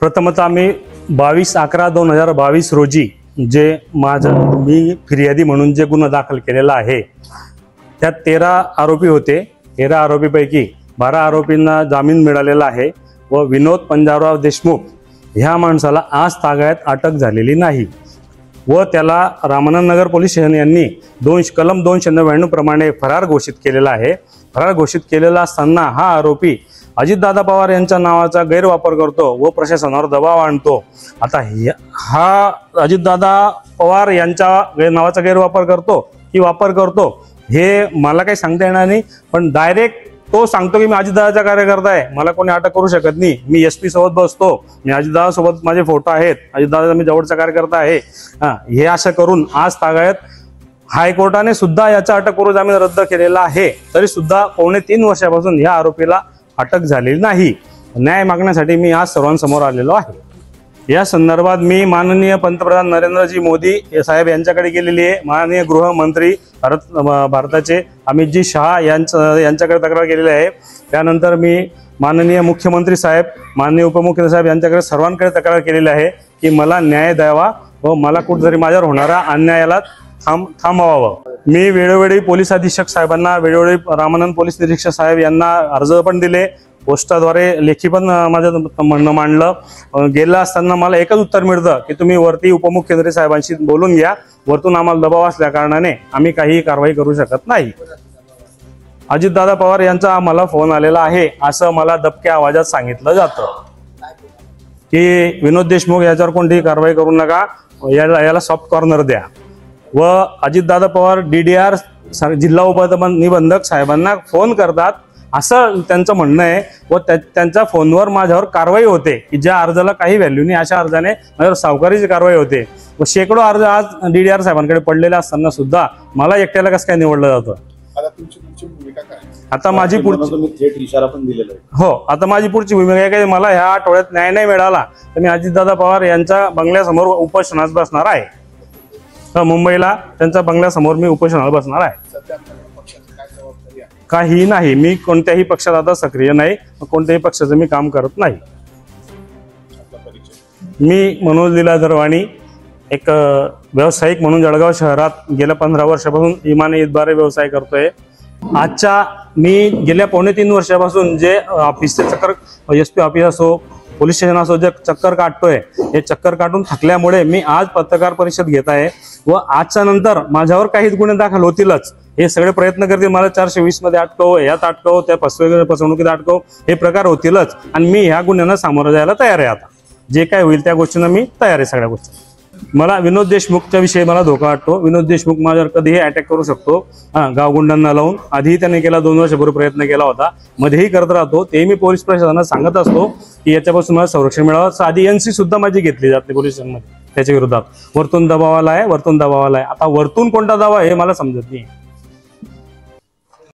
प्रथमतः आम्ही 22/11/2022 रोजी जे मी फिर्यादी म्हणून जे गुन्हा दाखल केलेला आहे त्यात 13 आरोपी होते। 13 आरोपीपैकी 12 आरोपींना जामीन मिळालेला आहे व विनोद पंजाबराव देशमुख ह्या माणसाला आज तागायत अटक झालेली नाही व त्याला रामानंद नगर पोलीस स्टेशन यांनी कलम 292 प्रमाणे फरार घोषित केलेला आहे। फरार घोषित केलेला असताना हा आरोपी अजितदादा पवार यांच्या नावाचा गैरवापर करतो व प्रशासनावर दबाव आणतो। आता हा अजितदादा पवार यांच्या नावाचा गैरवापर करतो की वापर करतो हे मला काही सांगता येणार नाही, पण डायरेक्ट तो सांगतो की मी अजितदादाचा कार्यकर्ता आहे, मला कोणी अटक करू शकत नाही, मी एसपी सोबत बसतो, मी अजितदादा सोबत माझे फोटो आहेत, अजितदादा मी जवळचा कार्यकर्ता आहे, हे असं करून आज तागायत हायकोर्टाने सुद्धा याचा अटक करून जामीन रद्द केलेला आहे। तरी सुद्धा 3.25 वर्षापासून या आरोपीला अटक झालेली नाही। न्याय मागण्यासाठी मी आज सर्वांसमोर आलेलो आहे। या संदर्भात मी माननीय पंतप्रधान नरेंद्रजी मोदी साहेब यांच्याकडे गेलेली आहे, माननीय गृहमंत्री भारताचे अमितजी शहा यांच्याकडे तक्रार केलेली आहे। त्यानंतर मी माननीय मुख्यमंत्री साहेब, माननीय उपमुख्यमंत्री साहेब यांच्याकडे सर्वांकडे तक्रार केलेली आहे की मला न्याय द्यावा व मला कुठेतरी माझ्यावर होणाऱ्या अन्यायाला थांबवावं। मी वेळोवेळी पोलीस अधीक्षक साहेबांना, वेळोवेळी रामानंद पोलीस निरीक्षक साहेब यांना अर्ज पण दिले, पोस्टाद्वारे लेखी पण माझं म्हणणं मांडलं। गेलं असताना मला एकच उत्तर मिळतं की तुम्ही वरती उपमुख्यमंत्री साहेबांशी बोलून घ्या, वरतून आम्हाला दबाव असल्या कारणाने आम्ही काही कारवाई करू शकत नाही। अजितदादा पवार यांचा मला फोन आलेला आहे असं मला दबक्या आवाजात सांगितलं जातं की विनोद देशमुख याच्यावर कोणतीही कारवाई करू नका, याला सॉफ्ट कॉर्नर द्या व अजितदादा पवार DDR जिल्हा उपनिबंधक साहेबांना फोन करतात असं त्यांचं म्हणणं आहे व त्यांच्या फोनवर माझ्यावर कारवाई होते की ज्या अर्जाला काही व्हॅल्यू नाही अशा अर्जाने माझ्यावर सावकारीची कारवाई होते व शेकडो अर्ज आज DDR साहेबांकडे पडलेले असताना सुद्धा मला एकट्याला कसं काय निवडलं जातं। आता माझी पुढची भूमिका आहे की मला ह्या आठवड्यात न्याय नाही मिळाला तर मी अजितदादा पवार यांच्या बंगल्यासमोर उपोषणास बसणार आहे। मुंबईला त्यांच्या बंगल्यासमोर मी उपोषणाला बसणार आहे। काही नाही, मी कोणत्याही पक्षात आता सक्रिय नाही, कोणत्याही पक्षाचं मी काम करत नाही। मी मनोज लीला दरवाणी एक व्यावसायिक म्हणून जळगाव शहरात गेल्या 15 वर्षापासून इमानी ईदबारे व्यवसाय करतोय। आजच्या मी गेल्या 2.25 वर्षापासून जे ऑफिसचे चक्कर, SP ऑफिस असो, पोलीस स्टेशन असो, जे चक्कर काढतोय हे चक्कर काढून थकल्यामुळे मी आज पत्रकार परिषद घेत आहे व आजच्या नंतर माझ्यावर काही गुन्हे दाखल होतीलच। हे सगळे प्रयत्न करतील मला 420 मध्ये अटकव, यात अटकव, त्या फसवणुकीत अटकव, हे प्रकार होतीलच आणि मी ह्या गुन्ह्यांना सामोरं जायला तयार आहे। आता जे काय होईल त्या गोष्टींना मी तयार आहे। सगळ्या गोष्टी मला विनोद देशमुखच्या विषयी मला धोका वाटतो। विनोद देशमुख माझ्यावर कधीही अटॅक करू शकतो, गावगुंडांना लावून। आधीही त्याने केला, 2 वर्षापूर्वी प्रयत्न केला होता, मध्येही करत राहतो। ते मी पोलीस प्रशासनाला सांगत असतो की याच्यापासून मला संरक्षण मिळावं। आधी NC सुद्धा माझी घेतली जाते पोलीस स्टेशनमध्ये त्याच्या विरोधात। वरतून दबाव आला आहे, वरतून दबाव आला आहे। आता वरतून कोणता दबाव हे मला समजत नाही।